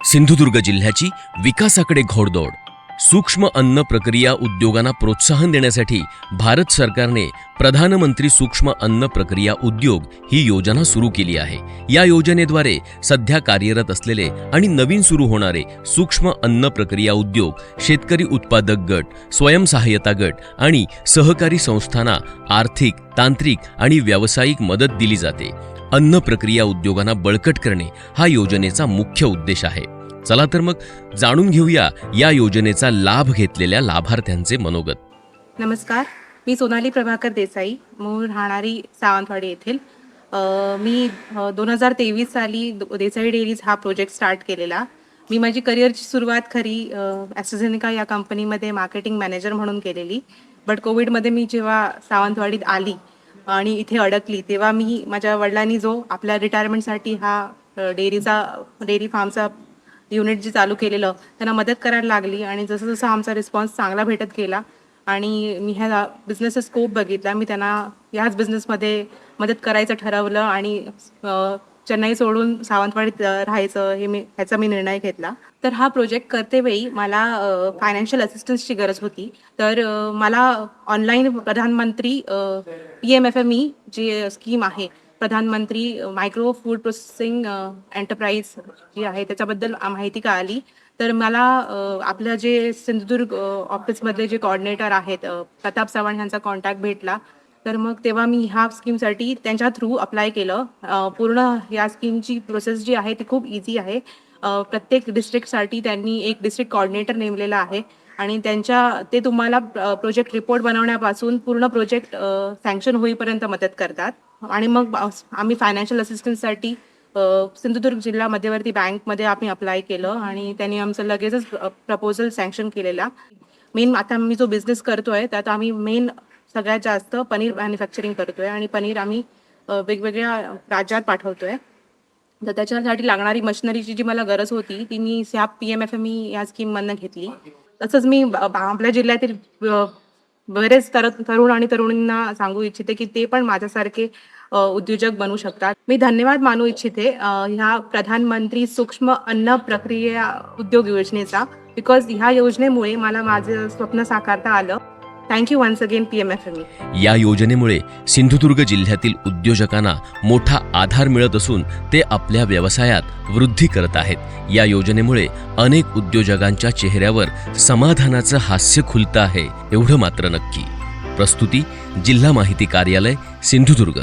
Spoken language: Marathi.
सिंधुदुर्ग जिल्ह्याची विकासाकडे घोडदौड. सूक्ष्म अन्न प्रक्रिया उद्योगांना प्रोत्साहन देण्यासाठी भारत सरकारने प्रधानमंत्री सूक्ष्म अन्न प्रक्रिया उद्योग ही योजना सुरू केली आहे. या योजनेद्वारे सध्या कार्यरत असलेले आणि नवीन सुरू होणारे सूक्ष्म अन्न प्रक्रिया उद्योग, शेतकरी उत्पादक गट, स्वयंसहाय्यता गट आणि सहकारी संस्थांना आर्थिक, तांत्रिक आणि व्यावसायिक मदत दिली जाते. अन्न प्रक्रिया उद्योगांना बळकट करणे हा योजनेचा मुख्य उद्देश आहे. चला तर मग जाणून घेऊया या योजनेचा लाभ घेतलेल्या लाभार्थ्यांचे मनोगत. नमस्कार, मी सोनाली प्रभाकर देसाई, मूळ राहणारी सावंतवाडी येथील. मी 2023 साली देसाई डेअरीज हा प्रोजेक्ट स्टार्ट केलेला. मी माझी करिअरची सुरुवात खरी ॲस्ट्राझेनेका या कंपनीमध्ये मार्केटिंग मॅनेजर म्हणून केलेली. बट कोविडमध्ये मी जेव्हा सावंतवाडीत आली आणि इथे अडकली, तेव्हा मी माझ्या वडिलांनी जो आपल्या रिटायरमेंटसाठी हा डेअरी फार्मचा युनिट जे चालू केलेलं त्यांना मदत करायला लागली. आणि जसं जसं आमचा रिस्पॉन्स चांगला भेटत गेला आणि मी ह्या बिझनेसचा स्कोप बघितला, मी त्यांना ह्याच बिझनेसमध्ये मदत करायचं ठरवलं आणि चेन्नई सोडून सावंतवाडीत राहायचं ह्याचा मी निर्णय घेतला. तर हा प्रोजेक्ट करते वेळी मला फायनान्शियल असिस्टन्सची गरज होती. तर मला ऑनलाईन प्रधानमंत्री PMFME जी स्कीम आहे, प्रधानमंत्री मायक्रो फूड प्रोसेसिंग एंटरप्राइज जी आहे त्याच्याबद्दल माहिती कळाली. तर मला आपलं जे सिंधुदुर्ग ऑफिसमधले जे कोऑर्डिनेटर आहेत प्रताप चव्हाण यांचा कॉन्टॅक्ट भेटला. तर मग तेव्हा मी ह्या स्कीमसाठी त्यांच्या थ्रू अप्लाय केलं. पूर्ण या स्कीमची प्रोसेस जी आहे ती खूप इझी आहे. प्रत्येक डिस्ट्रिक्टसाठी त्यांनी एक डिस्ट्रिक्ट कोऑर्डिनेटर नेमलेला आहे आणि ते तुम्हाला प्रोजेक्ट रिपोर्ट बनवण्यापासून पूर्ण प्रोजेक्ट सँक्शन होईपर्यंत मदत करतात. आणि मग आम्ही फायनान्शियल असिस्टन्ससाठी सिंधुदुर्ग जिल्हा मध्यवर्ती बँकमध्ये आम्ही अप्लाय केलं आणि त्यांनी आमचं लगेचच प्रपोजल सँक्शन केलेला. आता मी जो बिझनेस करतोय त्यात आम्ही सगळ्यात जास्त पनीर मॅन्युफॅक्चरिंग करतोय आणि पनीर आम्ही वेगवेगळ्या राज्यात पाठवतोय. तर त्याच्यासाठी लागणारी मशिनरीची जी मला गरज होती ती मी ह्या PMFME या स्कीममधनं घेतली. तसंच मी आपल्या जिल्ह्यातील बरेच तरुण आणि तरुणींना सांगू इच्छिते की ते पण माझ्यासारखे उद्योजक बनू शकतात. मी धन्यवाद मानू इच्छिते ह्या प्रधानमंत्री सूक्ष्म अन्न प्रक्रिया उद्योग योजनेचा, बिकॉज ह्या योजनेमुळे मला माझं स्वप्न साकारता आलं. Thank you once again PMFME. या योजनेमुळे सिंधुदुर्ग जिल्ह्यातील उद्योजकांना मोठा आधार मिळत असून ते आपल्या व्यवसायात वृद्धी करत आहेत. या योजनेमुळे अनेक उद्योजकांच्या चेहऱ्यावर समाधानाचं हास्य खुलतं आहे, एवढं मात्र नक्की. प्रस्तुती जिल्हा माहिती कार्यालय, सिंधुदुर्ग.